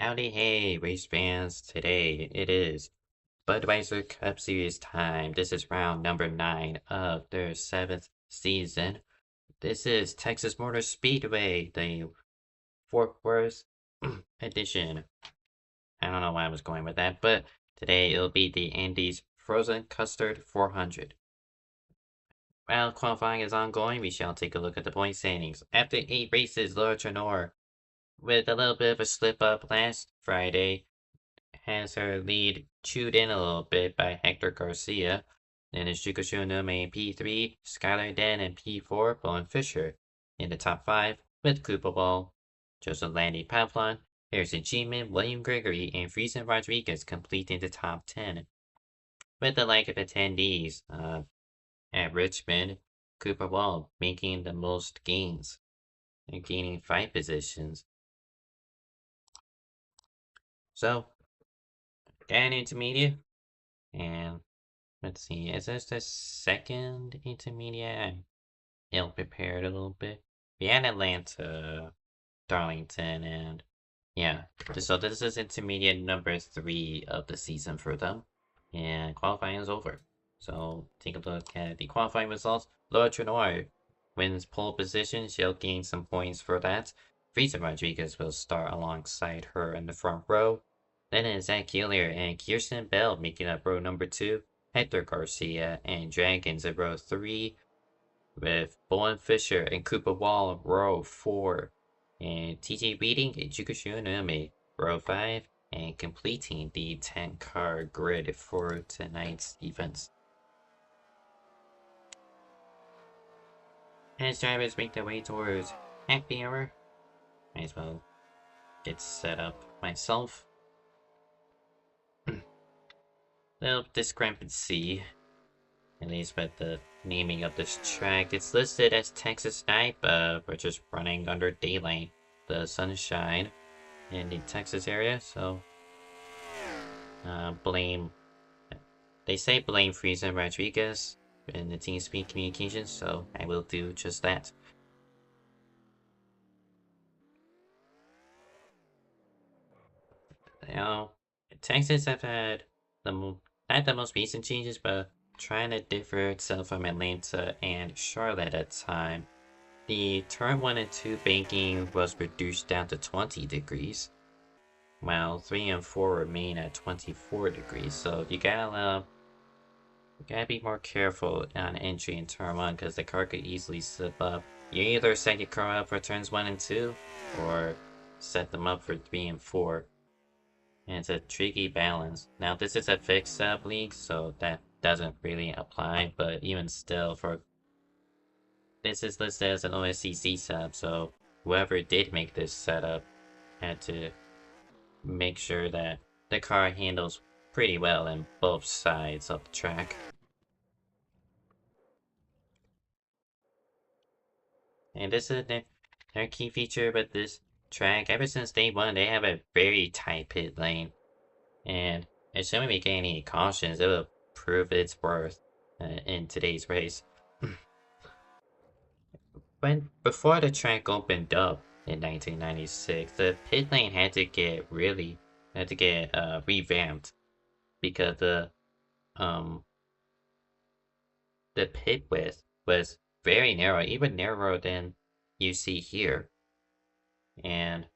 Howdy, hey, race fans. Today it is Budweiser Cup Series time. This is round number 9 of their 7th season. This is Texas Motor Speedway, the Fort Worth edition. I don't know why I was going with that, but today it'll be the Andes Frozen Custard 400. While qualifying is ongoing, we shall take a look at the point standings. After 8 races, Laura Trenor, with a little bit of a slip up last Friday, has her lead chewed in a little bit by Hector Garcia. Then it's Jukusho Nome in P3, Skylar Den in P4, Bowen Fisher in the top 5 with Koopa Ball, Joseph Landy Pavlon, Harrison Cheeman, William Gregory, and Friesen Rodriguez completing the top 10. With the like of attendees at Richmond, Cooper Ball making the most gains and gaining 5 positions. So, an intermediate, and let's see, is this the second intermediate? I'm ill-prepared a little bit. We had Atlanta, Darlington, and yeah. So this is intermediate number 3 of the season for them, and qualifying is over. So take a look at the qualifying results. Laura Trenoir wins pole position. She'll gain some points for that. Friesen Rodriguez will start alongside her in the front row. Then it's Zach Gillier and Kirsten Bell making up row number 2. Hector Garcia and Dragons at row 3. With Bowen Fisher and Cooper Wall row 4. And TJ Reading and Jukushu Nome row 5. And completing the 10-car grid for tonight's events. As drivers make their way towards happy hour, might as well get set up myself. Little discrepancy, at least with the naming of this track. It's listed as Texas Night, but we're just running under daylight, the sunshine in the Texas area, so they say blame Friesen Rodriguez in the TeamSpeak communications, so I will do just that. Now, Texas have had not the most recent changes, but trying to differ itself from Atlanta and Charlotte at the time. The turn 1 and 2 banking was reduced down to 20 degrees, while 3 and 4 remain at 24 degrees. So you gotta be more careful on entry in turn 1 because the car could easily slip up. You either set your car up for turns 1 and 2, or set them up for 3 and 4. And it's a tricky balance. Now this is a fixed sub league, so that doesn't really apply, but even still, this is listed as an OSCC sub, so whoever did make this setup had to make sure that the car handles pretty well in both sides of the track. And this is their key feature with this track. Ever since day 1, they have a very tight pit lane, and assuming we get any cautions, it will prove its worth in today's race. Before the track opened up in 1996, the pit lane had to get revamped because the pit width was very narrow, even narrower than you see here. And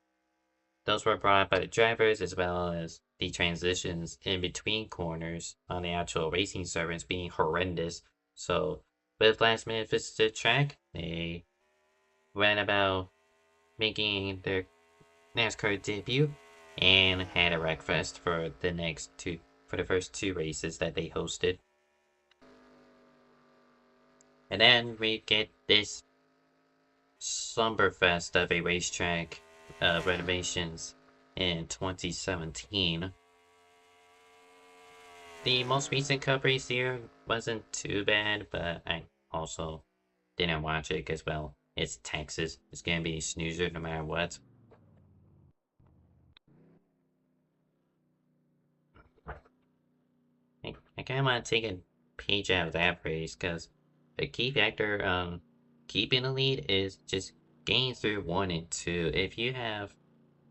those were brought up by the drivers, as well as the transitions in between corners on the actual racing servers being horrendous. So with last minute visits to the track, they went about making their NASCAR debut and had a wreckfest for the first 2 races that they hosted. And then we get this slumberfest of a racetrack renovations in 2017. The most recent Cup race here wasn't too bad, but I also didn't watch it because, well, it's Texas. It's gonna be a snoozer no matter what. I kinda wanna take a page out of that race because the key factor keeping the lead is just getting through 1 and 2. If you have,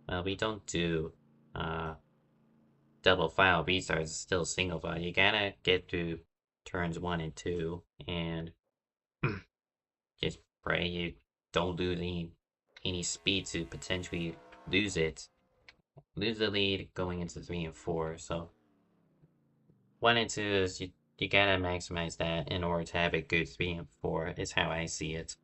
well, we don't do double file restarts, it's still single file. You gotta get through turns 1 and 2 and just pray you don't lose any speed to potentially lose it. Lose the lead going into 3 and 4. So 1 and 2 is you gotta maximize that in order to have a good 3 and 4 is how I see it.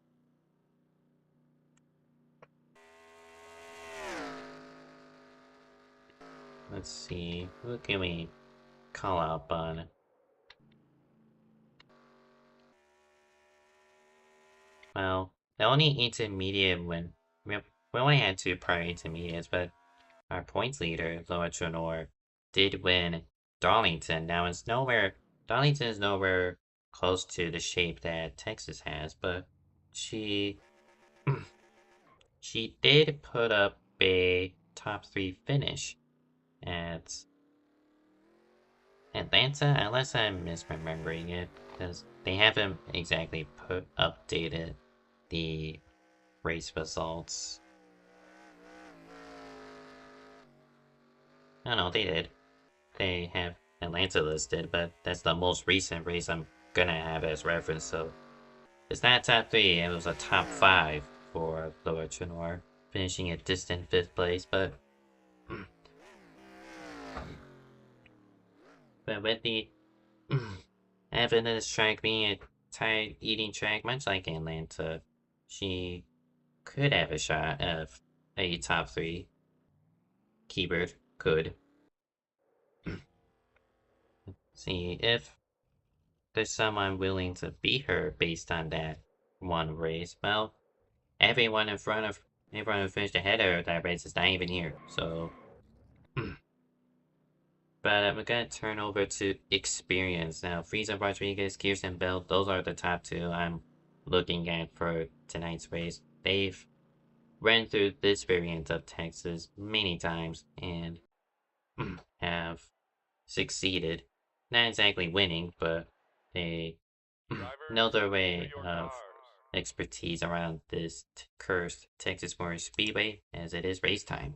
Let's see, who can we call up on? Well, the only intermediate when we only had 2 prior intermediates, but our points leader, Loa Tronor, did win Darlington. Now Darlington is nowhere close to the shape that Texas has, but she she did put up a top 3 finish at Atlanta, unless I'm misremembering it, because they haven't exactly updated the race results. I don't know, they did. They have Atlanta listed, but that's the most recent race I'm gonna have as reference, so it's not top 3, it was a top 5 for Loa Tronor, finishing a distant 5th place, but with the having this track being a tired eating track, much like Atlanta, she could have a shot of a top 3 keyword. Could. See if there's someone willing to beat her based on that one race. Well, everyone who finished ahead of her that race is not even here, so. But we're gonna turn over to experience now. Frieza Rodriguez, Kirsten Bell, those are the top 2 I'm looking at for tonight's race. They've ran through this variant of Texas many times and have succeeded. Not exactly winning, but they know their way of expertise around this cursed Texas Motor Speedway as it is race time.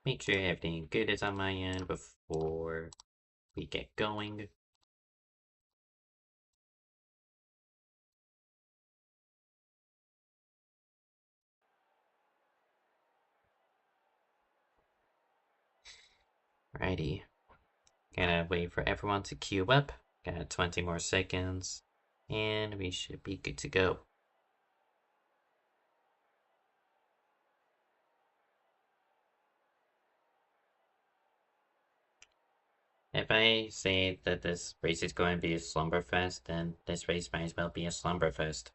Make sure everything good is on my end before we get going. Righty. Gotta wait for everyone to queue up. Got 20 more seconds. And we should be good to go. If I say that this race is going to be a slumberfest, then this race might as well be a slumberfest.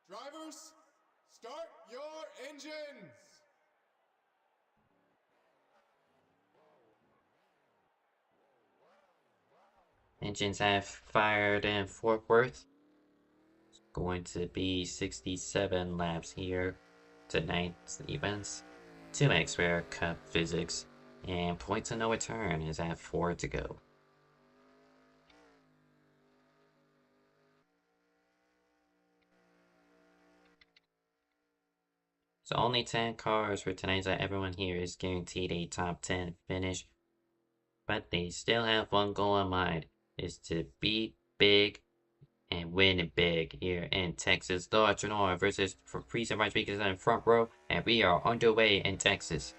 Drivers, start your engines! Engines have fired in Fort Worth. It's going to be 67 laps here. Tonight's events. 2x Rare Cup Physics. And points of no return is at 4 to go. So only 10 cars for tonight, so everyone here is guaranteed a top 10 finish. But they still have one goal in mind, is to beat big and win big here in Texas. Loa Tronor versus Frieza Rodriguez in front row, and we are underway in Texas.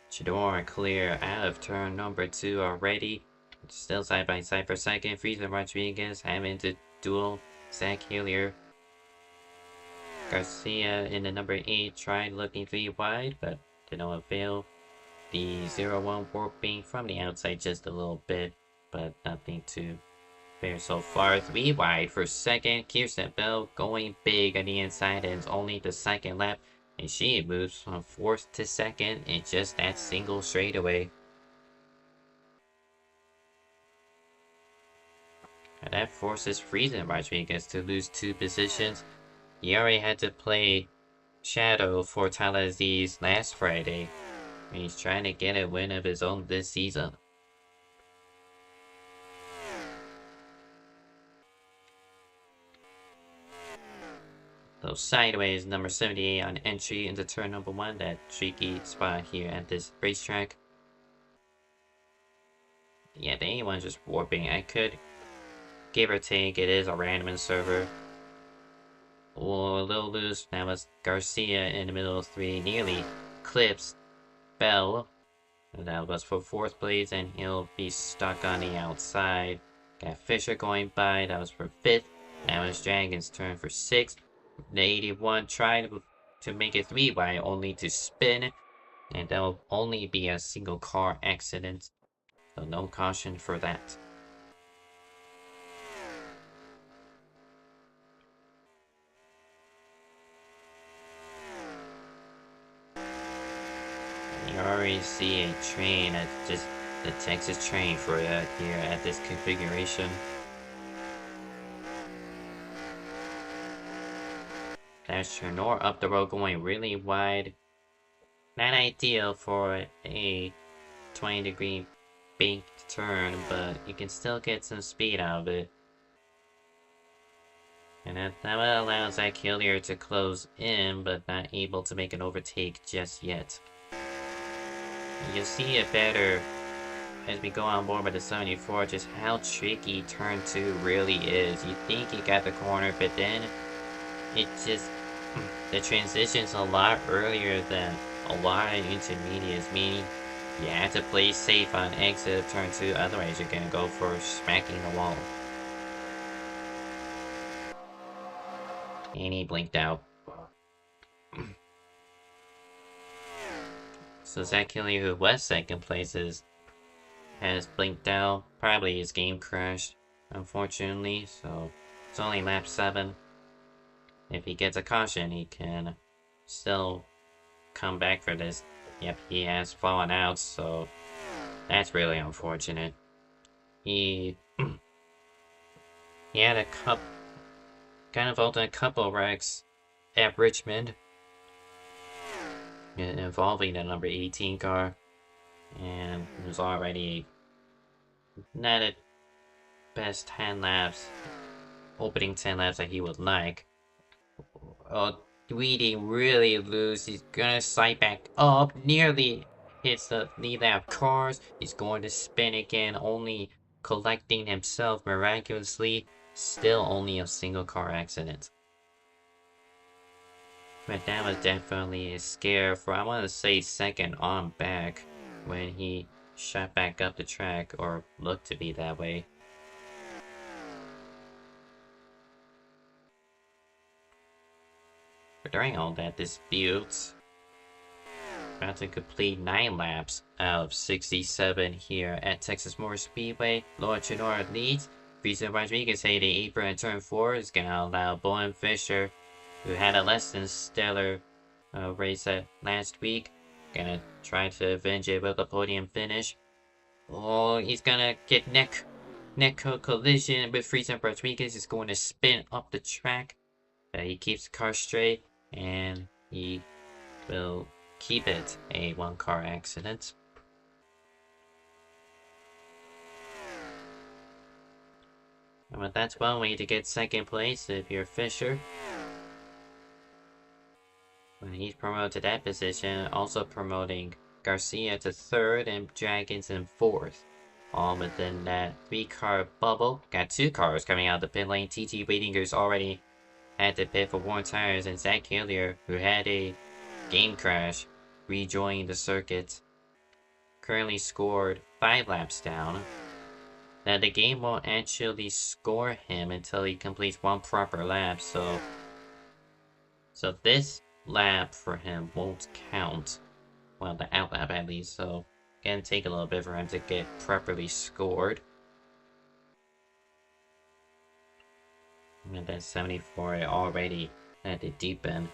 Chidor clear out of turn number 2 already. Still side by side for second. Frieza Rodriguez having to duel Zach Hillier. Garcia in the number 8 tried looking 3 wide, but to no avail. The 0-1 warping from the outside just a little bit, but nothing too fair so far. 3 wide for second. Kirsten Bell going big on the inside, and it's only the second lap. And she moves from 4th to 2nd in just that single straightaway. And that forces Frieza Rodriguez to lose 2 positions. He already had to play Shadow for Tyler Aziz last Friday. He's trying to get a win of his own this season. So sideways, number 78 on entry into turn number 1, that tricky spot here at this racetrack. Yeah, the A1's just warping. I could give or take, it is a random server. Oh, a little loose. That was Garcia in the middle of 3, nearly clips Bell. That was for 4th place, and he'll be stuck on the outside. Got Fisher going by, that was for 5th. Now it's Dragon's turn for 6th. The 81 tried to make it 3 wide, only to spin. And that'll only be a single car accident. So no caution for that. You already see a train, that's just the Texas train for here at this configuration. That's Chernor up the road going really wide. Not ideal for a 20-degree banked turn, but you can still get some speed out of it. And that allows Zach Hillier to close in, but not able to make an overtake just yet. You'll see it better as we go on board with the 74, just how tricky turn 2 really is. You think you got the corner, but then it just, the transition's a lot earlier than a lot of intermediates, meaning you have to play safe on exit of turn 2, otherwise you're gonna go for smacking the wall. And he blinked out. So Zach Hillier, who was 2nd place, has blinked out. Probably his game crashed, unfortunately, so it's only lap 7. If he gets a caution, he can still come back for this. Yep, he has fallen out, so that's really unfortunate. He had a got involved in a couple wrecks at Richmond involving the number 18 car, and it was already not at best 10 laps, opening 10 laps that he would like. Oh, Dweedy really loose. He's gonna slide back up, nearly hits the lead lap cars. He's going to spin again, only collecting himself miraculously. Still only a single car accident. But that was definitely a scare for, I want to say, 2nd on back when he shot back up the track, or looked to be that way. But during all that dispute, about to complete 9 laps out of 67 here at Texas Motor Speedway. Lord Chenora leads. Friesen Rodriguez had the apron in turn 4 is going to allow Bowen Fisher, who had a less than stellar race last week, gonna try to avenge it with a podium finish. Oh, he's gonna get neck collision with Friesen Rodriguez. He's going to spin up the track. He keeps the car straight, and he will keep it a 1-car accident. But that's one way to get 2nd place if you're Fisher. When he's promoted to that position, also promoting Garcia to 3rd and Dragons in 4th. All within that 3-car bubble. Got 2 cars coming out of the pit lane. TT Weitinger's already had to pit for worn tires, and Zach Hillier, who had a game crash, rejoined the circuit. Currently scored 5 laps down. Now the game won't actually score him until he completes 1 proper lap, so this lap for him won't count. Well, the out lap at least, so gonna take a little bit for him to get properly scored. And that 74 already at the deep end.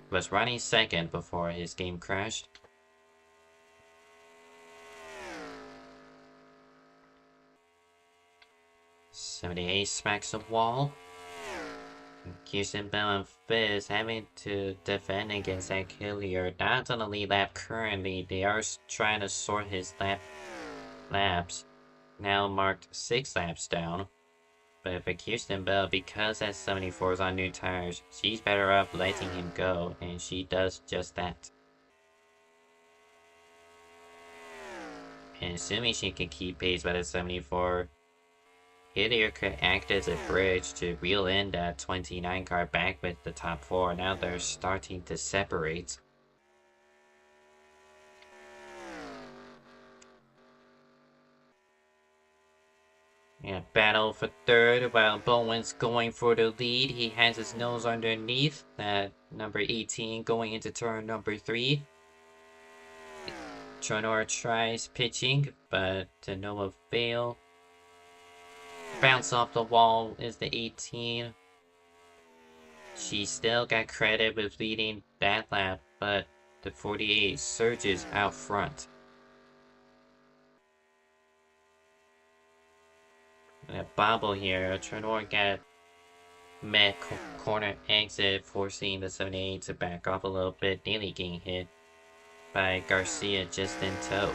Was running 2nd before his game crashed. '78 smacks the wall. Houston Bell and Fizz having to defend against that Hillier. Not on the lead lap currently. They are trying to sort his laps. Now marked 6 laps down. But for Houston Bell, because that 74 is on new tires, she's better off letting him go, and she does just that. And assuming she can keep pace by the 74, Hillier could act as a bridge to reel in that 29 car back with the top 4. Now they're starting to separate. Yeah, battle for third while Bowen's going for the lead. He has his nose underneath that number 18 going into turn number 3. Tronor tries pitching, but to no avail. Bounce off the wall is the 18. She still got credit with leading that lap, but the 48 surges out front. A bobble here. Tronor got met corner exit, forcing the 78 to back off a little bit, nearly getting hit by Garcia just in tow.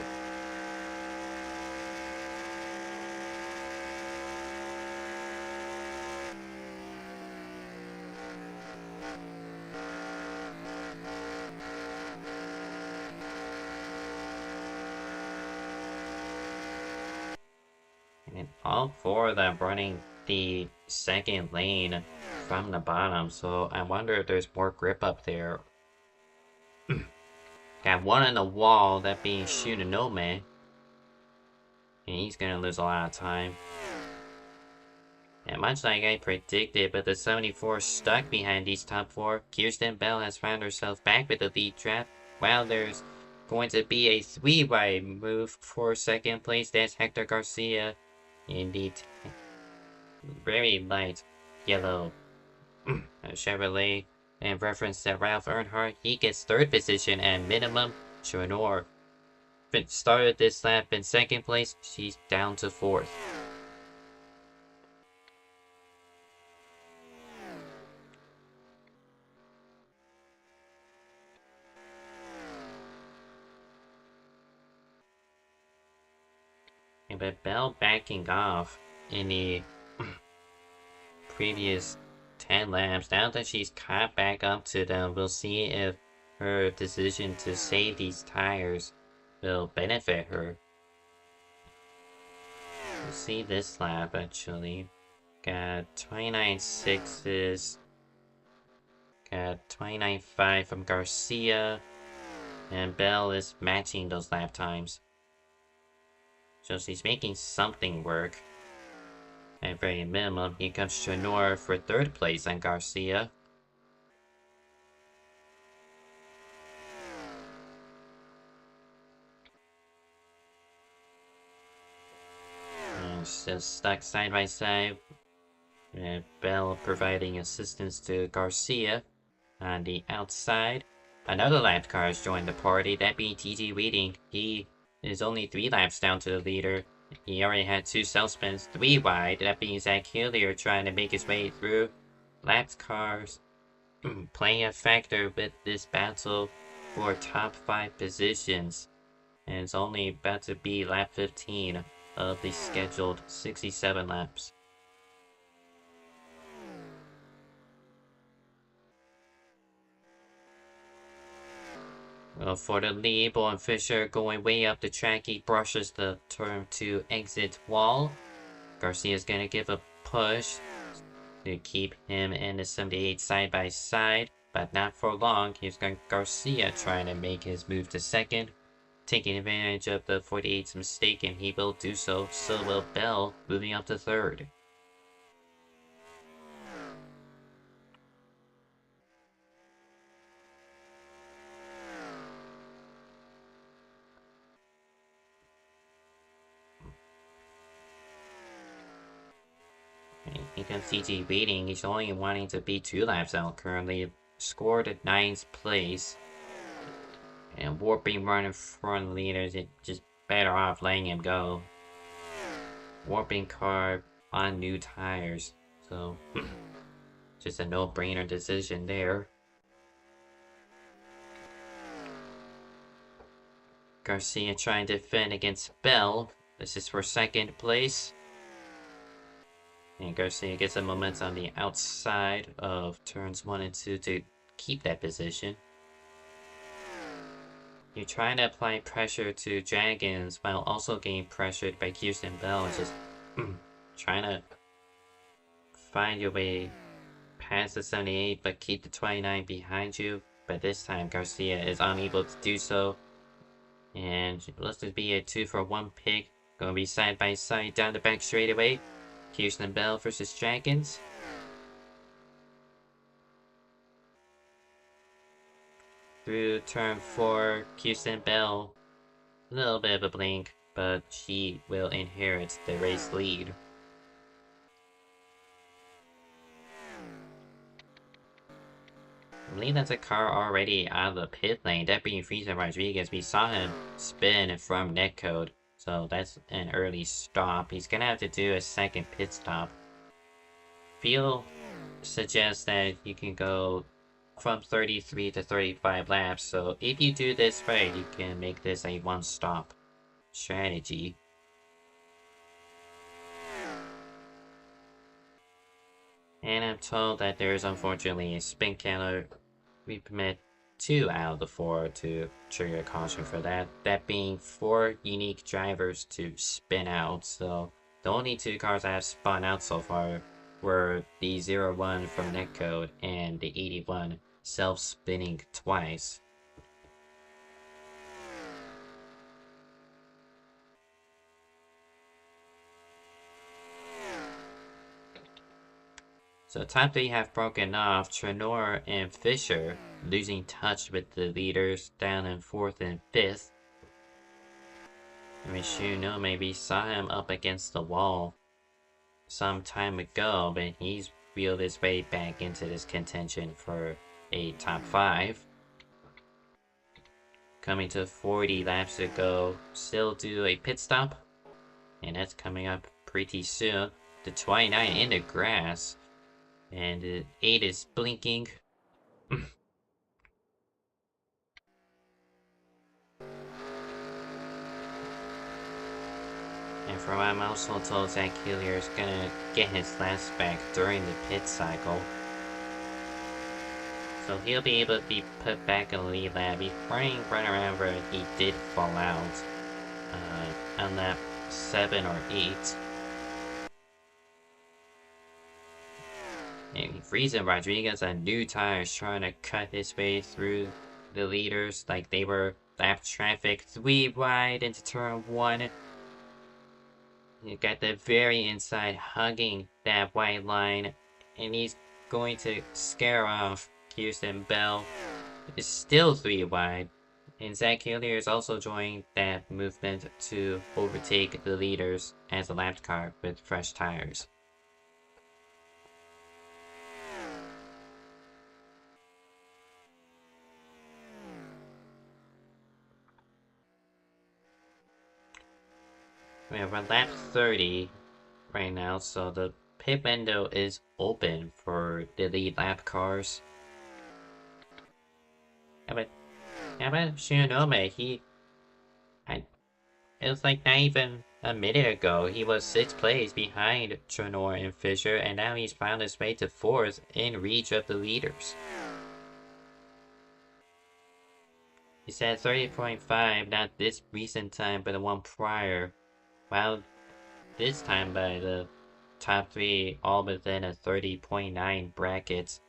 And all 4 of them running the second lane from the bottom, so I wonder if there's more grip up there. Got one on the wall, that being Shinonome. And he's gonna lose a lot of time. And much like I predicted, but the 74 stuck behind these top 4. Kirsten Bell has found herself back with the lead trap. While there's going to be a 3-wide move for second place, that's Hector Garcia in the very light yellow Chevrolet. And reference to Ralph Earnhardt, he gets 3rd position at minimum. Tronor started this lap in 2nd place. She's down to 4th. But Bell backing off in the previous 10 laps. Now that she's caught back up to them, we'll see if her decision to save these tires will benefit her. We'll see this lap actually. Got 29.6s. Got 29.5 from Garcia. And Bell is matching those lap times. So she's making something work. At very minimum, here comes Tronor for 3rd place on Garcia. And still stuck side by side. And Bell providing assistance to Garcia on the outside. Another lap car has joined the party, that being TG Wheating. He is only 3 laps down to the leader. He already had 2 self-spins, 3 wide. That being Zach Hillier trying to make his way through. Lap cars playing a factor with this battle for top 5 positions. And it's only about to be lap 15 of the scheduled 67 laps. Well, for the lead, Bowen Fisher going way up the track. He brushes the turn 2 exit wall. Garcia's gonna give a push to keep him and the 78 side by side, but not for long. Here's Garcia trying to make his move to 2nd, taking advantage of the 48's mistake, and he will do so. So will Bell, moving up to 3rd. Here comes TG Wheating. He's only wanting to be 2 laps out currently. Scored at 9th place. And Warping running front leaders. It just better off letting him go. Warping car on new tires. So Just a no-brainer decision there. Garcia trying to defend against Bell. This is for second place. And Garcia gets the momentum on the outside of turns 1 and 2 to keep that position. You're trying to apply pressure to Dragons while also getting pressured by Kirsten Bell. Just trying to find your way past the 78 but keep the 29 behind you. But this time Garcia is unable to do so. And let's just be a 2-for-1 pick. Gonna be side by side down the back straightaway. Kirsten Bell versus Dragons. Through turn 4, Kirsten Bell. A little bit of a blink, but she will inherit the race lead. I believe that's a car already out of the pit lane. That being Frieza Rodriguez. We saw him spin from netcode. So that's an early stop. He's gonna have to do a second pit stop. Feel suggests that you can go from 33 to 35 laps. So if you do this right, you can make this a one-stop strategy. And I'm told that there is unfortunately a spin counter. We permit 2 out of the 4 to trigger a caution for that. That being 4 unique drivers to spin out. So the only 2 cars that have spun out so far were the 01 from netcode and the 81 self-spinning twice. So top 3 have broken off, Trenor and Fisher losing touch with the leaders down in 4th and 5th. Michio maybe saw him up against the wall some time ago, but he's wheeled his way back into this contention for a top 5. Coming to 40 laps to go, still do a pit stop, and that's coming up pretty soon. The 29 in the grass. And the 8 is blinking. And from what I'm also told, Zach Hillier is gonna get his last back during the pit cycle. So he'll be able to be put back in the lead lap. He's running right around where he did fall out on lap 7 or 8. And Frieza Rodriguez on new tires trying to cut his way through the leaders like they were lap traffic 3 wide into turn 1. You got the very inside hugging that white line, and he's going to scare off Kirsten Bell. It's still 3 wide, and Zach Hillier is also joining that movement to overtake the leaders as a lapped car with fresh tires. We have a lap 30 right now, so the pit window is open for the lead lap cars. How about Shinonome? It was like not even a minute ago, he was 6th place behind Trenor and Fisher, and now he's found his way to 4th in reach of the leaders. He's at 30.5, not this recent time, but the one prior. Wow, this time by the top 3 all within a 30.9 bracket.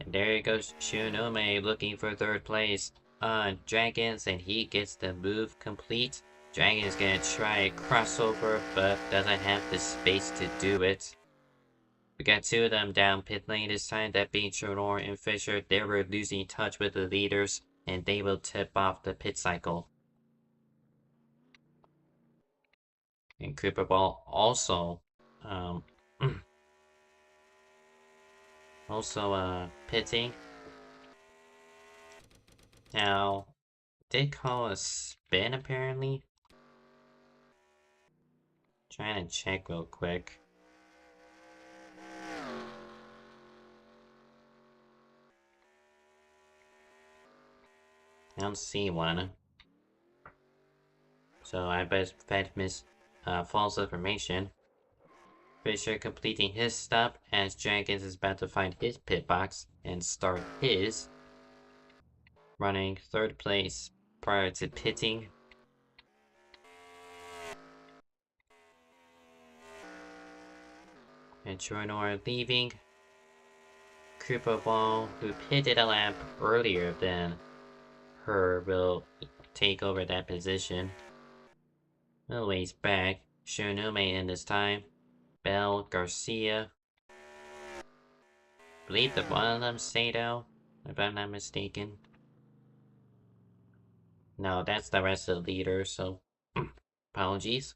And there goes Shunome looking for 3rd place on Dragons, and he gets the move complete. Dragon's gonna try a crossover, but doesn't have the space to do it. We got 2 of them down pit lane this time, that being Trenor and Fisher. They were losing touch with the leaders, and they will tip off the pit cycle. And Cooper Ball also pitting. Now, did call a spin apparently. Trying to check real quick. I don't see one. So I bet fed false information. Fisher completing his stop as Jenkins is about to find his pit box and start his, running third place prior to pitting. And Troynor leaving. Cooper Ball, who pitted a lap earlier than her, will take over that position. No ways back. Shonome in this time. Bell, Garcia. Believe that one of them Sato, if I'm not mistaken. No, that's the rest of the leaders, so apologies.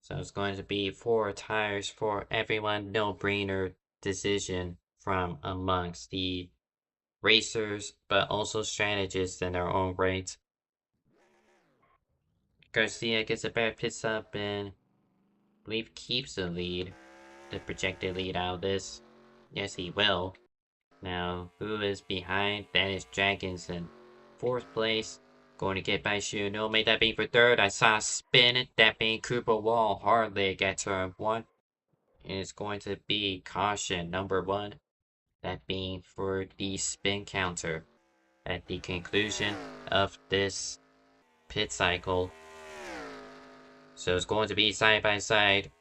So it's going to be 4 tires for everyone, no-brainer decision from amongst the racers, but also strategists in their own right. Garcia gets a better pit stop and I believe keeps the lead, the projected lead out of this. Yes, he will. Now, who is behind? That is Dragons in 4th place. Going to get by Shunome, that being for 3rd. I saw spin, that being Cooper Wall, hard leg at turn 1. And it's going to be caution number 1, that being for the spin counter. At the conclusion of this pit cycle. So it's going to be side by side.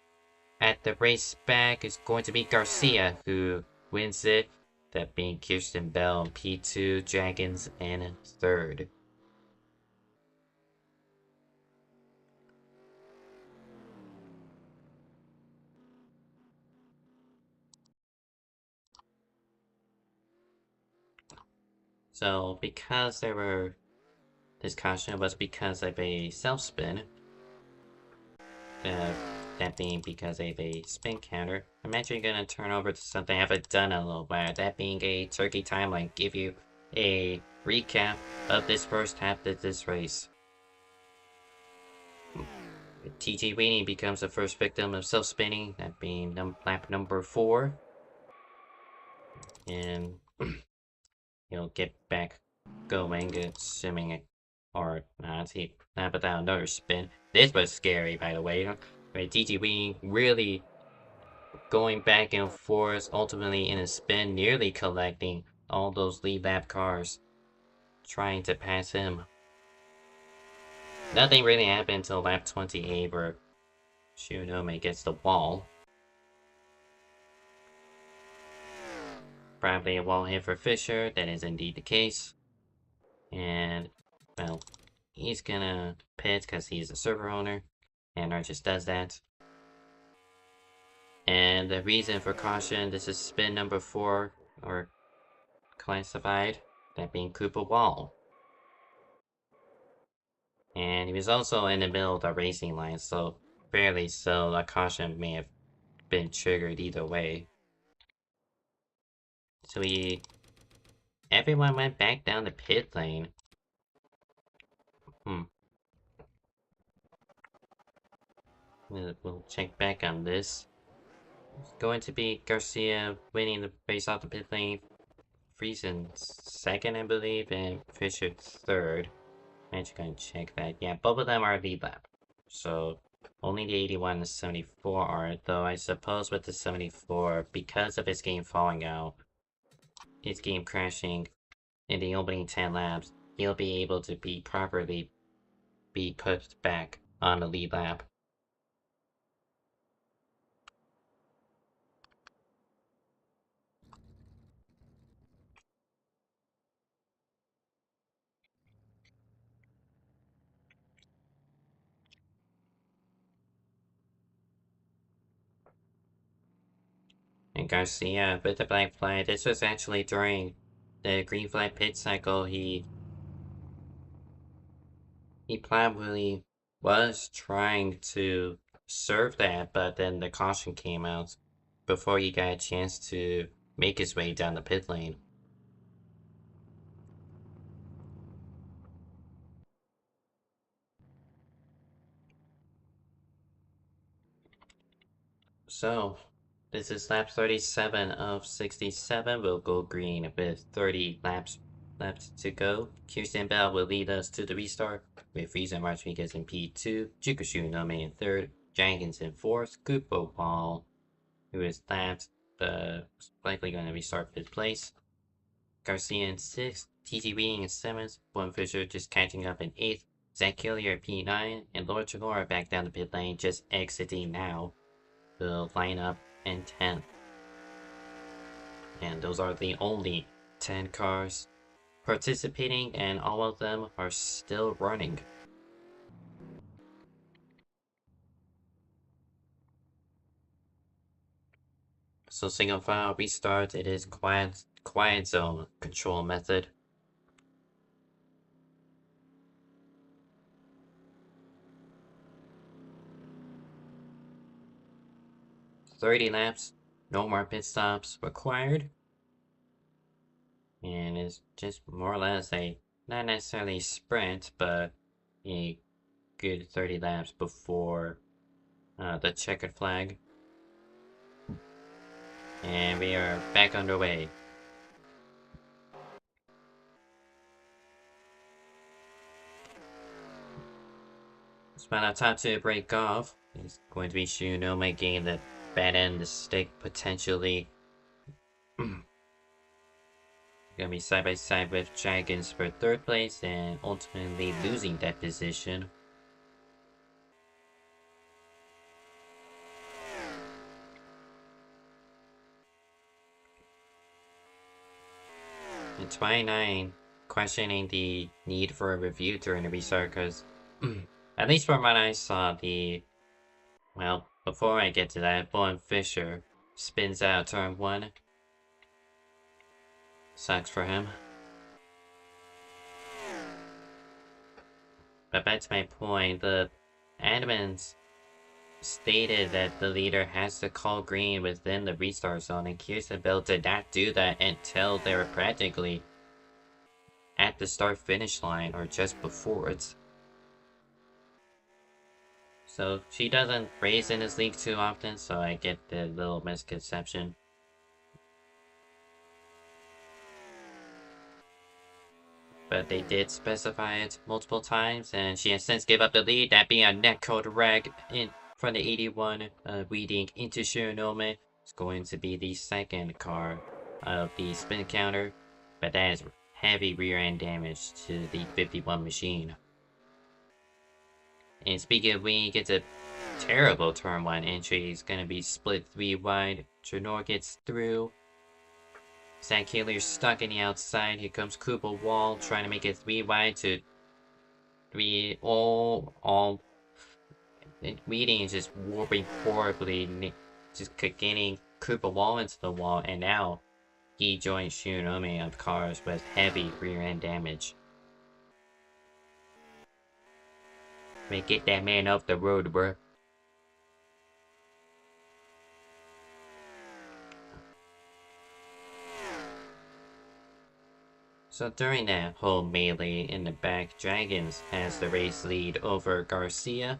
At the race back, it's going to be Garcia who wins it. That being Kirsten Bell in P2, Dragons in 3rd. So because this caution was because of a self spin. That being because of a spin counter. I'm actually gonna turn over to something I haven't done in a little while. That being a turkey timeline. Give you a recap of this first half of this race. TG Weenie becomes the first victim of self-spinning, that being lap number 4. And he'll get back going, assuming it, or not, not without another spin. This was scary, by the way. TG Weenie really going back and forth, ultimately in a spin, nearly collecting all those lead lap cars, trying to pass him. Nothing really happened until lap 28, where Shunome gets the wall. Probably a wall hit for Fisher, that is indeed the case. And, well, he's gonna pit because he's a server owner, and NR just does that. And the reason for caution, this is spin number 4, or classified, that being Cooper Wall. And he was also in the middle of the racing line, so fairly so, a caution may have been triggered either way. So everyone went back down the pit lane. We'll check back on this. It's going to be Garcia winning the race off the pit lane. Friesen 2nd, I believe, and Fisher 3rd. I'm just gonna check that. Yeah, both of them are lead lap. So only the 81 and 74 are, though I suppose with the 74, because of his game falling out, his game crashing in the opening 10 laps, he'll be able to be properly put back on the lead lap. And Garcia with the black flag. This was actually during the green flag pit cycle. He probably was trying to serve that, but then the caution came out before he got a chance to make his way down the pit lane. So, This is lap 37 of 67. We'll go green with 30 laps left to go. Kirsten Bell will lead us to the restart with Frieza Rodriguez in P2, Jukushu Nome in third, Jenkins in fourth, Kupo Wall, who is last, likely going to restart fifth place. Garcia in sixth, TT Reading in seventh, Boone Fisher just catching up in eighth, Zach Hillier at P9, and Lord Chinora back down the pit lane, just exiting now. Will line up in 10th. And those are the only 10 cars participating, and all of them are still running. So single file restart, it is quiet zone control method. $30 laps, no more pit stops required. And it's just more or less a, not necessarily sprint, but a good 30 laps before the checkered flag. And we are back underway. Spot out top to break off. It's going to be Shunoma getting the bad end of the stick potentially. Gonna be side by side with Dragons for third place and ultimately losing that position. And 29 questioning the need for a review during the restart because at least from what I saw, well, before I get to that, Bowen Fisher spins out turn 1. Sucks for him. But back to my point, the admins stated that the leader has to call green within the restart zone, and Kirsten Bell did not do that until they were practically at the start-finish line or just before it. So she doesn't race in this league too often, so I get the little misconception. But they did specify it multiple times, and she has since gave up the lead, that being a netcode rag in front of 81, leading into Shironome. It's going to be the second car of the spin counter, but that is heavy rear end damage to the 51 machine. And speaking of wing, gets a terrible turn 1 entry. He's going to be split 3 wide. Trenor gets through. Zach Hillier stuck in the outside. Here comes Cooper Wall trying to make it 3 wide to 3 all. Reading is just warping horribly, just getting Cooper Wall into the wall, and now he joins Shironome of cars with heavy rear end damage. Man, get that man off the road, bro. So during that whole melee in the back, Dragons has the race lead over Garcia.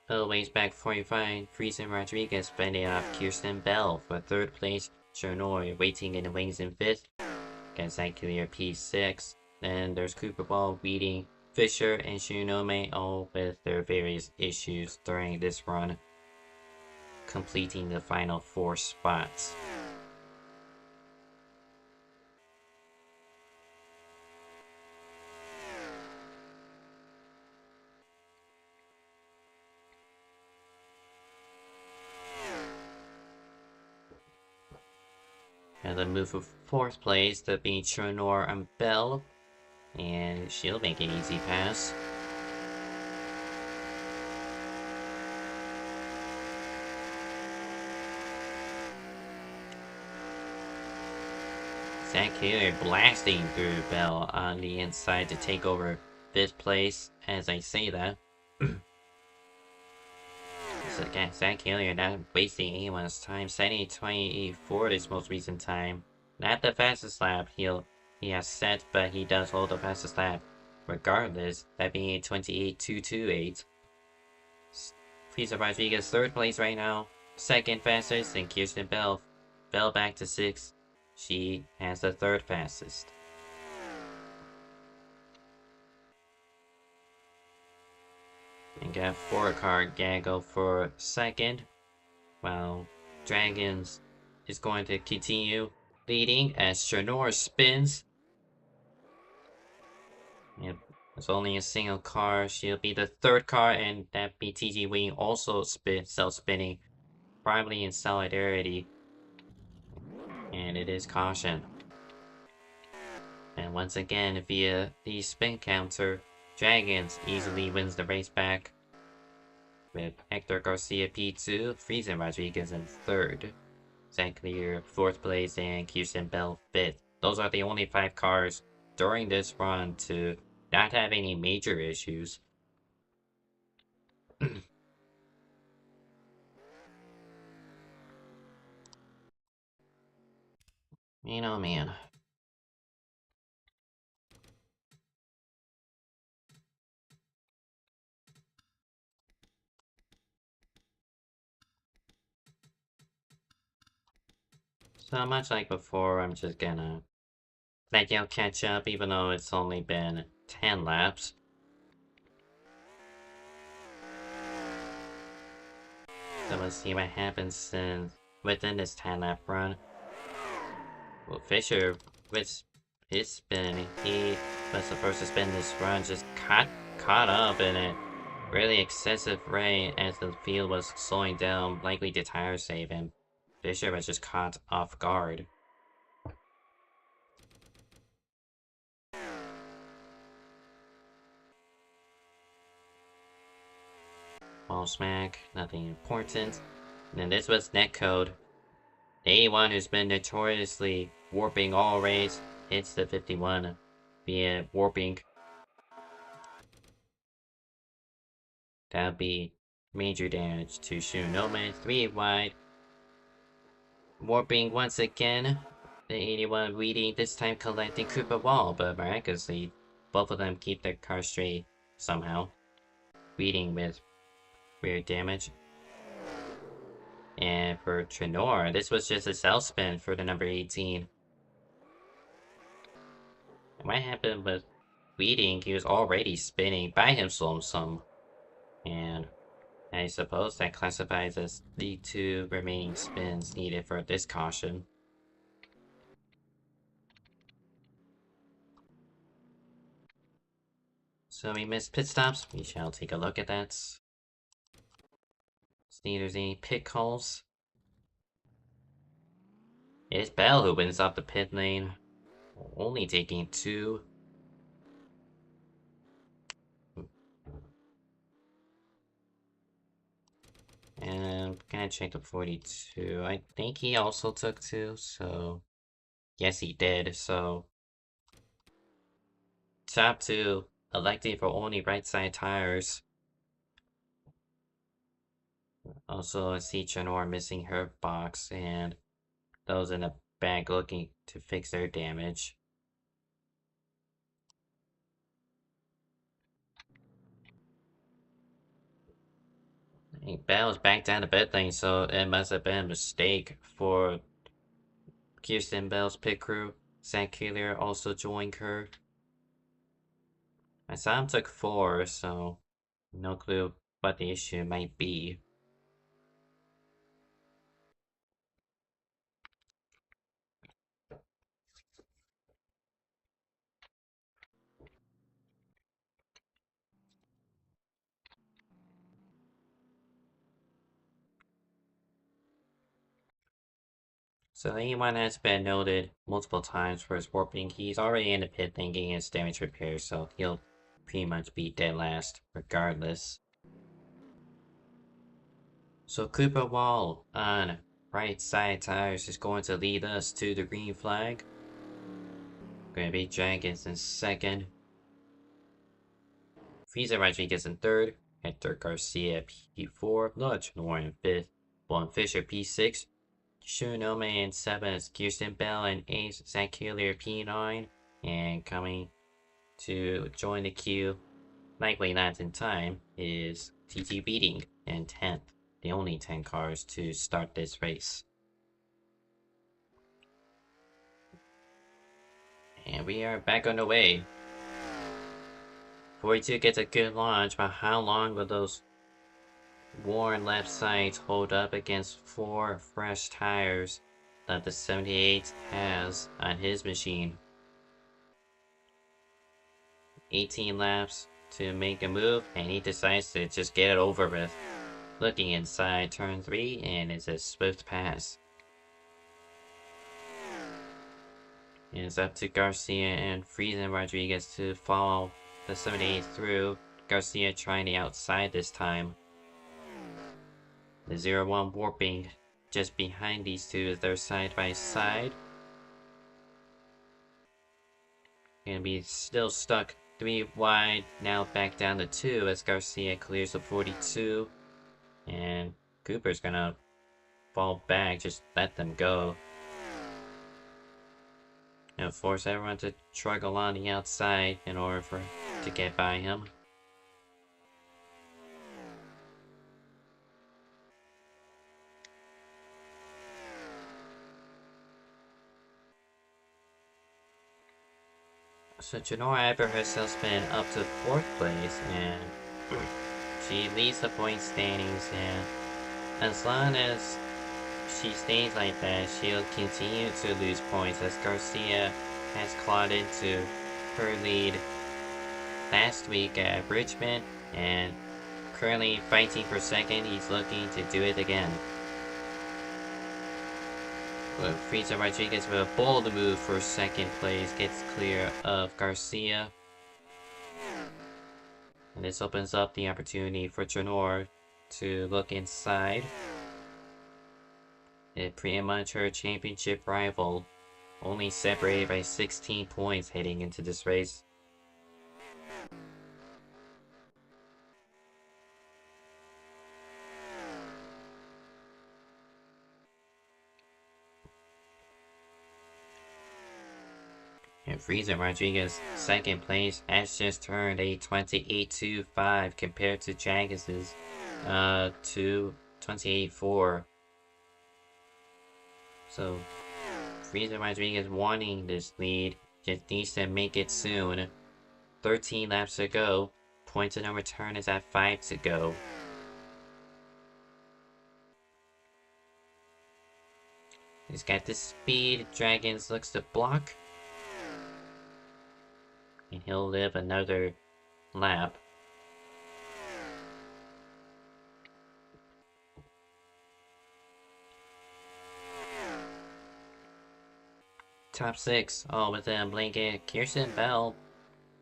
Always back 45, Friesen Rodriguez fending off Kirsten Bell for third place. Chernoi waiting in the wings in fifth. Against that clear P6. Then there's Cooper Ball beating Fisher and Shinome, all with their various issues during this run, completing the final 4 spots. And then move for 4th place to be Chernor and Bell, and she'll make an easy pass. Zach Hillier blasting through Bell on the inside to take over 5th place as I say that. So Zach Hillier not wasting anyone's time, setting 28.4 this most recent time. Not the fastest lap he has set, but he does hold the fastest lap regardless, that being 28.228. Frieza Rodriguez 3rd place right now. second fastest, and Kirsten Bell fell back to 6th. She has the third fastest. And got 4-car Gaggle for second, while Dragons is going to continue leading as Chernor spins. Yep, it's only a single car. She'll be the third car, and that BTG Wing also self-spinning, probably in solidarity. And it is caution. And once again, via the spin counter, Dragons easily wins the race back, with Hector Garcia P2, Friesen Rodriguez in 3rd, Zach Lear 4th place, and Kirsten Bell 5th. Those are the only 5 cars during this run to not have any major issues. Man, oh man. So much like before, I'm just gonna let y'all catch up, even though it's only been 10 laps. So we'll see what happens within this 10-lap run. Well, Fisher, with his spin, he was supposed to spin this run, just caught up in a really excessive rate as the field was slowing down, likely to tire save him. Fisher was just caught off guard. Wall smack, nothing important. And then this was netcode. The A1, who's been notoriously warping all race, hits the 51 via warping. That'd be major damage to Shunome. 3 wide. Warping once again. The 81 reading, this time collecting Cooper Wall, but miraculously, both of them keep their car straight somehow. Reading with weird damage. And for Trenor, this was just a self spin for the number 18. And what happened with Reading? He was already spinning by himself some. And I suppose that classifies as the 2 remaining spins needed for this caution. So we missed pit stops. We shall take a look at that. See if there's any pit calls. It's Bell who wins off the pit lane. Only taking 2. And I'm gonna check the 42. I think he also took 2, so yes, he did. So top 2 electing for only right side tires. Also, I see Chanor missing her box, and those in the back looking to fix their damage. Hey, Bell's back down to pit lane, so it must have been a mistake for Kirsten Bell's pit crew. Zach Keeler also joined her. I saw him took 4, so no clue what the issue might be. So anyone has been noted multiple times for his warping. He's already in the pit lane getting his damage repaired, so he'll pretty much be dead last regardless. So Cooper Wall on right side tires is going to lead us to the green flag. Going to be Dragons in second. Friesen Rodriguez in third. Hector Garcia P4. Lodge Noir in fifth. Juan Fisher P6. Shunome in 7th, Kirsten Bell in 8th, Zach Hillier P9, and coming to join the queue, likely not in time, is TT Beating in 10th. the only 10 cars to start this race. And we are back on the way. 42 gets a good launch, but how long will those worn left sides hold up against 4 fresh tires that the 78 has on his machine? 18 laps to make a move, and he decides to just get it over with. Looking inside turn 3, and it's a swift pass. And it's up to Garcia and Friesen Rodriguez to follow the 78 through. Garcia trying the outside this time. The 0-1 warping just behind these two as they're side by side. Gonna be still stuck 3 wide, now back down to 2 as Garcia clears the 42. And Cooper's gonna fall back, just let them go. And force everyone to struggle on the outside in order to get by him. So Janora Ever herself been up to 4th place, and she leads the point standings, and as long as she stays like that, she'll continue to lose points as Garcia has clawed into her lead last week at Richmond, and currently fighting for 2nd. He's looking to do it again. But Friesen Rodriguez with a bold move for 2nd place gets clear of Garcia. And this opens up the opportunity for Janor to look inside. It's pretty much her championship rival, only separated by 16 points heading into this race. And Friesen Rodriguez, 2nd place, has just turned a 28.25 compared to Jagis's to 28.4. So Friesen Rodriguez wanting this lead, just needs to make it soon. 13 laps to go. Points of no return is at 5 to go. He's got the speed. Dragons looks to block. And he'll live another lap. Top 6, all within a blanket. Kirsten Bell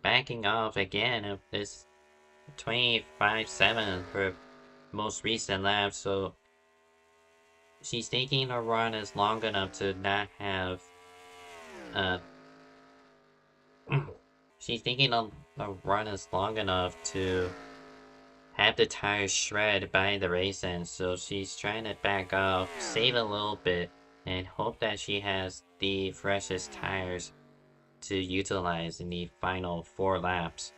backing off again of this 25.7 for most recent lap, so she's taking her run as long enough to not have she's taking a run as long enough to have the tires shred by the race end, so she's trying to back off, save a little bit, and hope that she has the freshest tires to utilize in the final 4 laps.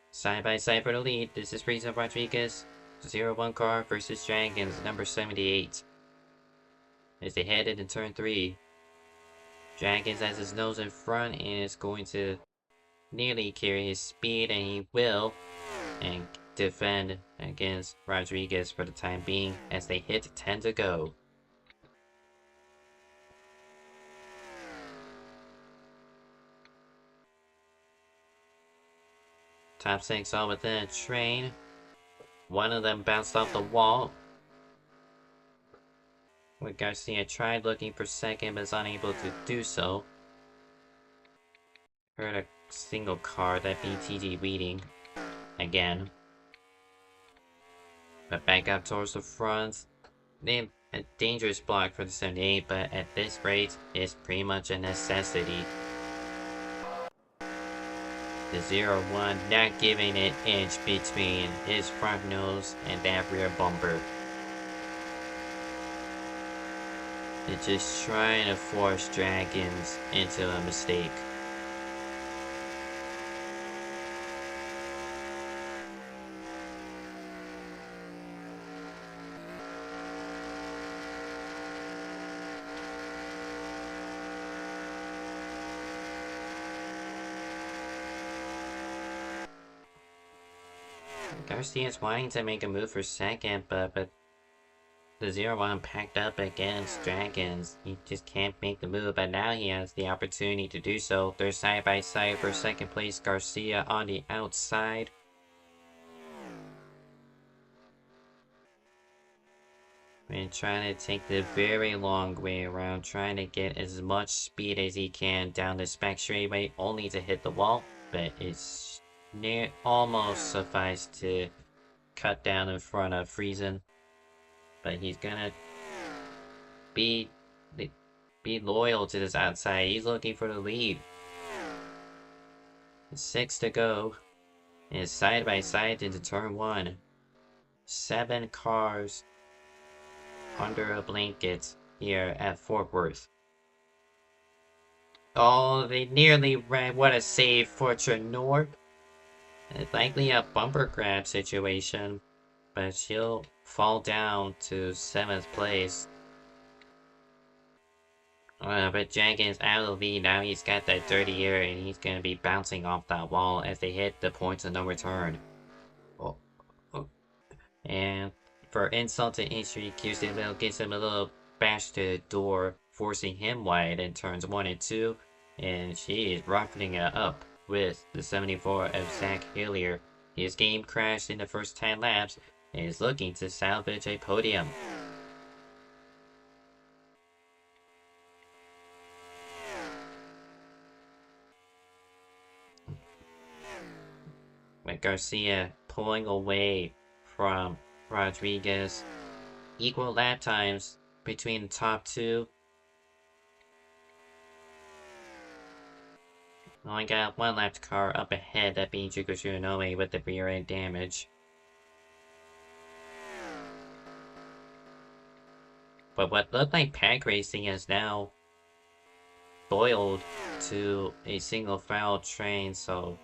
Side by side for the lead, this is Friesen Rodriguez, 0-1 car versus Dragons, number 78. As they head into turn 3, Dragons has his nose in front and is going to nearly carry his speed, and he will, and defend against Rodriguez for the time being as they hit 10 to go. Top 6 all within a train. One of them bounced off the wall. With Garcia tried looking for 2nd but is unable to do so. Heard a single car, that BTG reading again. But back up towards the front. A dangerous block for the 78, but at this rate, it's pretty much a necessity. The 0-1 not giving an inch between his front nose and that rear bumper. They're just trying to force Dragons into a mistake. Garcia's wanting to make a move for second, but the 0-1 packed up against Dragons. He just can't make the move, but now he has the opportunity to do so. They're side by side for second place. Garcia on the outside. And trying to take the very long way around, trying to get as much speed as he can down this back straightaway, only to hit the wall, but it's almost sufficed to cut down in front of Friesen. But he's gonna be loyal to this outside. He's looking for the lead. 6 to go. And side by side into turn 1. 7 cars under a blanket here at Fort Worth. Oh, they nearly ran. What a save for Trenor. Likely a bumper grab situation, but she'll fall down to 7th place. But Dragon's out of the lead. Now he's got that dirty air, and he's going to be bouncing off that wall as they hit the points of no return. Oh. And for insult to injury, Kirsten Bell gives him a little bash to the door, forcing him wide in turns 1 and 2. And she is roughing it up with the 74 of Zach Hillier. His game crashed in the first 10 laps and is looking to salvage a podium. With Garcia pulling away from Rodriguez. Equal lap times between the top two. Only got one lapped car up ahead, that being Juko Tsunomi with the rear end damage. But what looked like pack racing is now boiled to a single file train, so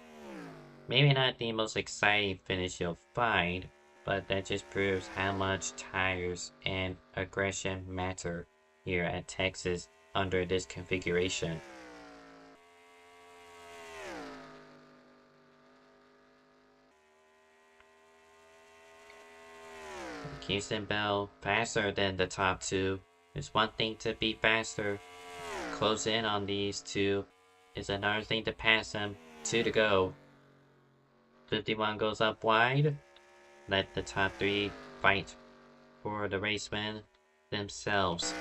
maybe not the most exciting finish you'll find, but that just proves how much tires and aggression matter here at Texas under this configuration. Kirsten Bell faster than the top two. It's one thing to be faster. Close in on these two is another thing to pass them. 2 to go. 51 goes up wide. Let the top 3 fight for the race win themselves.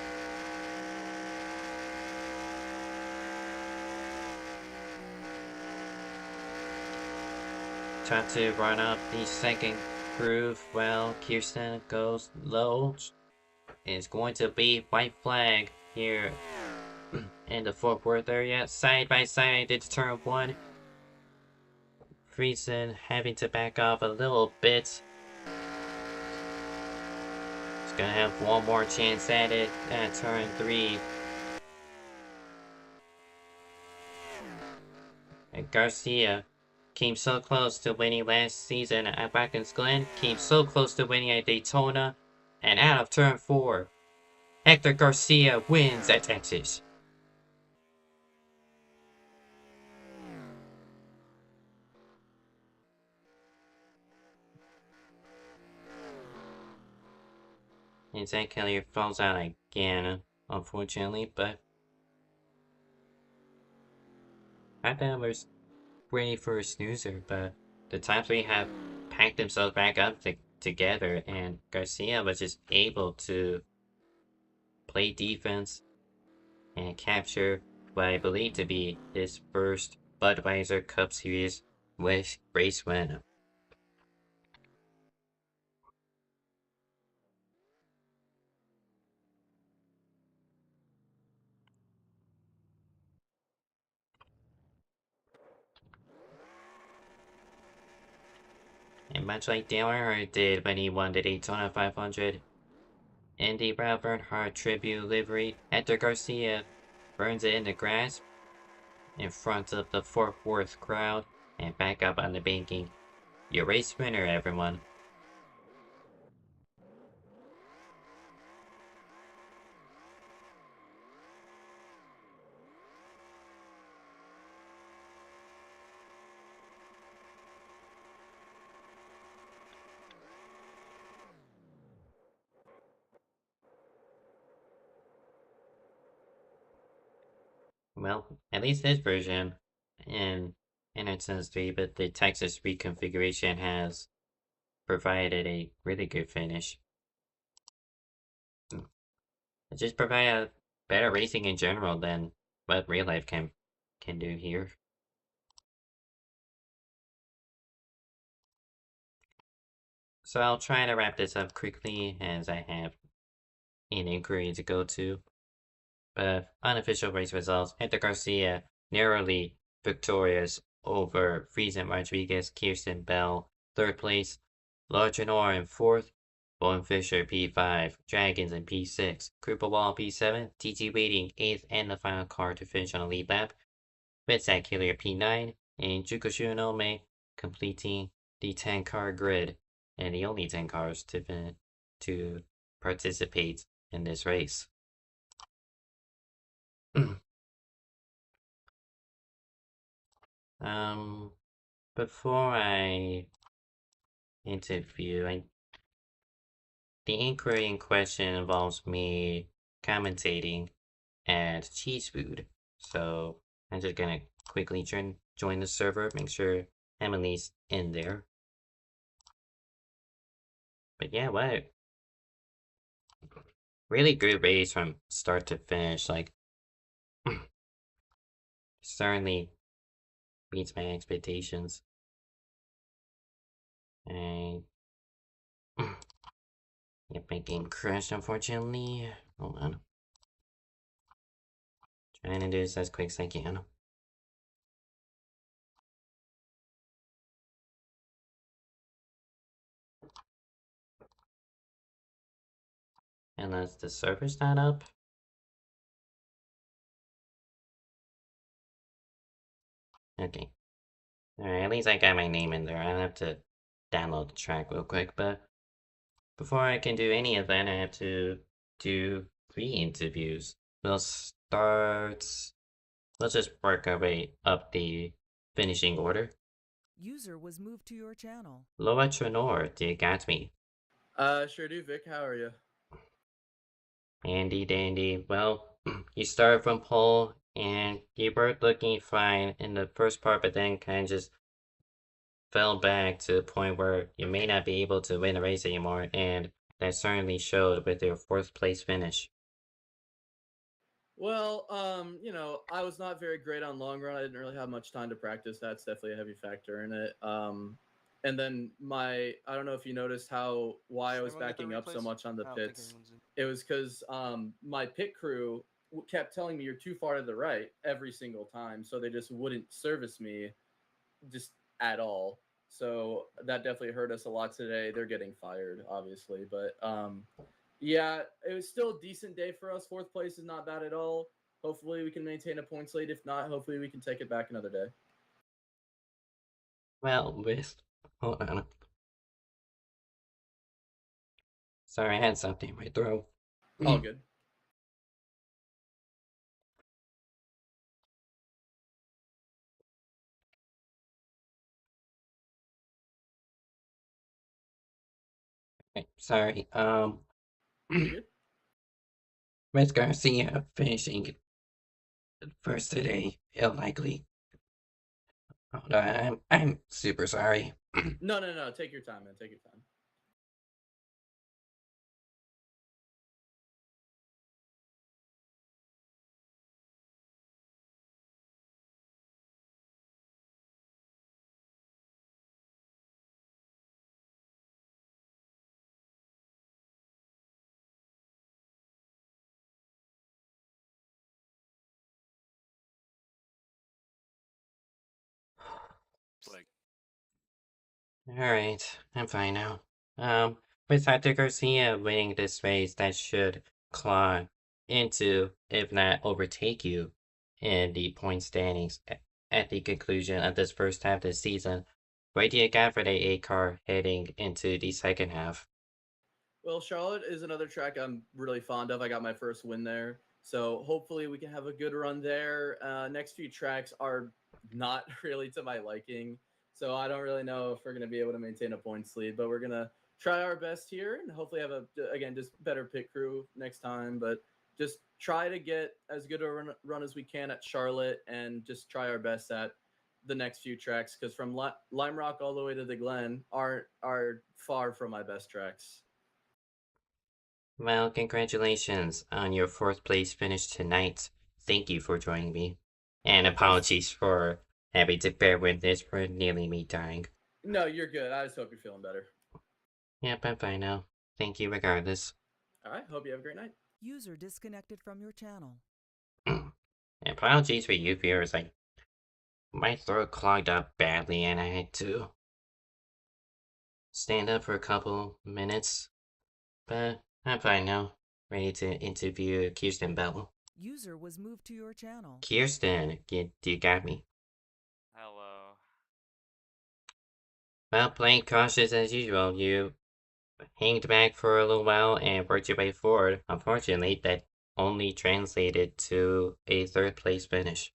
Try to run up the second groove while Kirsten goes low. It's going to be white flag here in the Fort Worth area. Side by side into turn 1. Friesen having to back off a little bit. He's gonna have one more chance at it at turn 3. And Garcia came so close to winning last season at Watkins Glen, came so close to winning at Daytona, and out of turn 4, Hector Garcia wins at Texas. And Zach Hillier falls out again, unfortunately, but I thought was ready for a snoozer, but the top 3 have packed themselves back up together, and Garcia was just able to play defense and capture what I believe to be his first Budweiser Cup Series race win. And much like Dale Earnhardt did when he won the Daytona 500, in the Brad Earnhardt tribute livery, Hector Garcia burns it in the grass in front of the Fort Worth crowd and back up on the banking. Your race winner, everyone. Well, at least this version in NR2003, but the Texas reconfiguration has provided a really good finish. It just provides better racing in general than what real life can do here. So I'll try to wrap this up quickly as I have an inquiry to go to. But unofficial race results: Hector Garcia narrowly victorious over Friesen Rodriguez, Kirsten Bell, third place, Laura Trenor in fourth, Bowen Fisher P5, Dragons in P6, Krupa Wall P7, TT Waiting eighth and the final car to finish on a lead lap, Ritsak Hillier P9, and Juko Shunome completing the 10 car grid and the only 10 cars to participate in this race. um, before I interview, the inquiry in question involves me commentating at Cheese Food, so I'm just gonna quickly join the server, make sure Emily's in there. But yeah, what really good race from start to finish. Like, certainly beats my expectations. And yep, my game crashed unfortunately. Hold on. Trying to do this as quick as I can. Unless the server's not up. Okay. Alright, at least I got my name in there. I'll have to download the track real quick, but before I can do any of that, I have to do 3 interviews. Let's just work our way up the finishing order. User was moved to your channel. Laura Trenor, do you got me? Sure do, Vic. How are you? Handy dandy. Well, you started from pole and you were looking fine in the first part, but then kind of just fell back to the point where you may not be able to win a race anymore, and that certainly showed with your 4th place finish. Well, I was not very great on long run. I didn't really have much time to practice. That's definitely a heavy factor in it. And then I don't know if you noticed why I was backing up so much on the pits. It was because my pit crew kept telling me you're too far to the right every single time, so they just wouldn't service me just at all. So that definitely hurt us a lot today. They're getting fired, obviously, but yeah, it was still a decent day for us. 4th place is not bad at all. Hopefully, we can maintain a points lead. If not, hopefully, we can take it back another day. Well, hold on. Sorry, I had something in my throat. All good. Sorry. You good? Miss Garcia finishing first today, unlikely. Hold on, I'm super sorry. No. Take your time, man. Take your time. Alright, I'm fine now. With Hector Garcia winning this race, that should claw into, if not overtake you, in the point standings at the conclusion of this first half of the season. What do you got for the A car heading into the second half? Well, Charlotte is another track I'm really fond of. I got my first win there. So hopefully we can have a good run there. Next few tracks are not really to my liking. So I don't really know if we're going to be able to maintain a points lead, but we're going to try our best here and hopefully have again, just better pit crew next time. But just try to get as good a run as we can at Charlotte, and just try our best at the next few tracks, because from Lime Rock all the way to the Glen are far from my best tracks. Well, congratulations on your fourth place finish tonight. Thank you for joining me. And apologies for having to bear with this for nearly me dying. No, you're good. I just hope you're feeling better. Yep, I'm fine now. Thank you regardless. All right. Hope you have a great night. User disconnected from your channel. Apologies for you viewers. My throat clogged up badly and I had to stand up for a couple minutes. But I'm fine now. Ready to interview Kirsten Bell. User was moved to your channel. Kirsten, you got me? Hello. Well, playing cautious as usual. You hanged back for a little while and worked your way forward. Unfortunately, that only translated to a third place finish.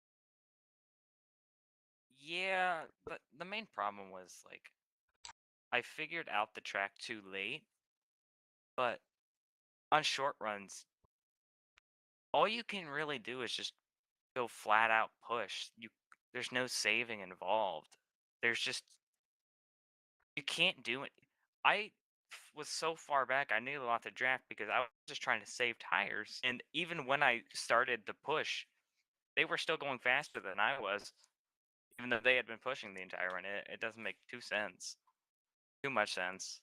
Yeah, the main problem was like I figured out the track too late, but on short runs, all you can really do is just go flat out push. There's no saving involved. There's just you can't do it. Was so far back, I knew about the draft because I was just trying to save tires. And even when I started the push, they were still going faster than I was, even though they had been pushing the entire run. It doesn't make too much sense.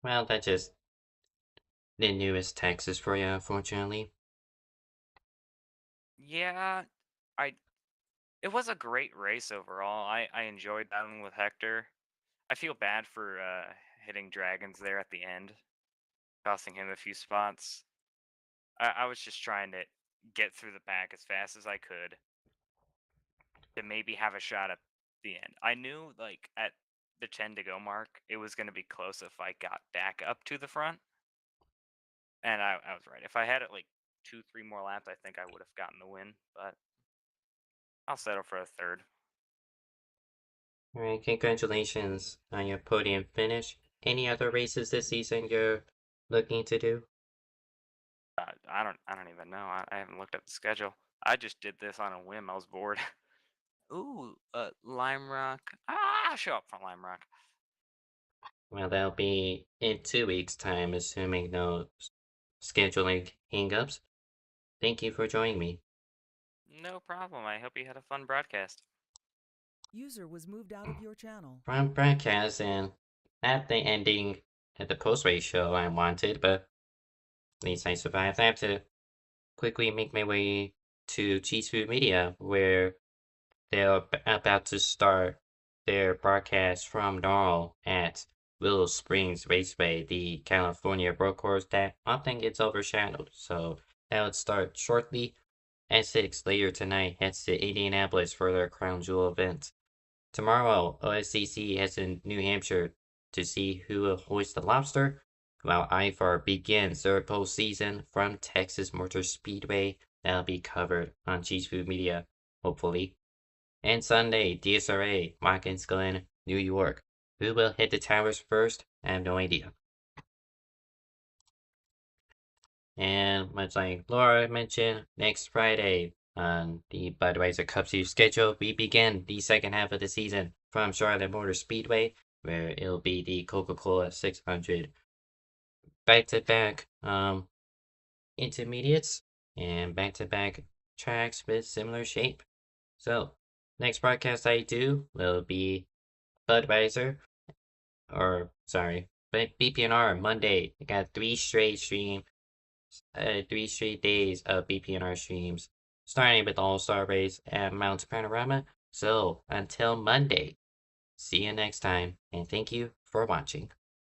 Well, that's just the newest Texas for you, unfortunately. Yeah, it was a great race overall. I enjoyed battling with Hector. I feel bad for hitting Dragons there at the end, costing him a few spots. I was just trying to get through the pack as fast as I could to maybe have a shot at the end. I knew like at the 10 to go mark, it was going to be close if I got back up to the front. And I was right. If I had it like 2-3 more laps, I think I would have gotten the win, but I'll settle for a third. Alright, congratulations on your podium finish. Any other races this season you're looking to do? I don't even know. I haven't looked at the schedule. I just did this on a whim. I was bored. Ooh, Lime Rock. I'll show up for Lime Rock. Well, that'll be in 2 weeks' time, assuming no scheduling hangups. Thank you for joining me. No problem. I hope you had a fun broadcast. User was moved out of your channel. From broadcast and not the ending at the post-race show I wanted, but at least I survived. I have to quickly make my way to Cheese Food Media, where they're about to start their broadcast from Normal at Willow Springs Raceway, the California road course that often gets overshadowed. So that would start shortly. At 6 later tonight, heads to Indianapolis for their Crown Jewel event. Tomorrow, OSCC heads to New Hampshire to see who will hoist the lobster, while IFAR begins their postseason from Texas Motor Speedway. That'll be covered on Cheese Food Media, hopefully. And Sunday, DSRA, Watkins Glen, New York. Who will hit the towers first? I have no idea. And much like Laura mentioned, next Friday on the Budweiser Cup Series schedule, we begin the second half of the season from Charlotte Motor Speedway, where it'll be the Coca-Cola 600 back-to-back intermediates and back-to-back tracks with similar shape. So, next broadcast I do will be Budweiser, or sorry, but BPNR Monday. I got 3 straight days of BPNR streams, starting with the All-Star Race at Mount Panorama. So, until Monday, see you next time, and thank you for watching.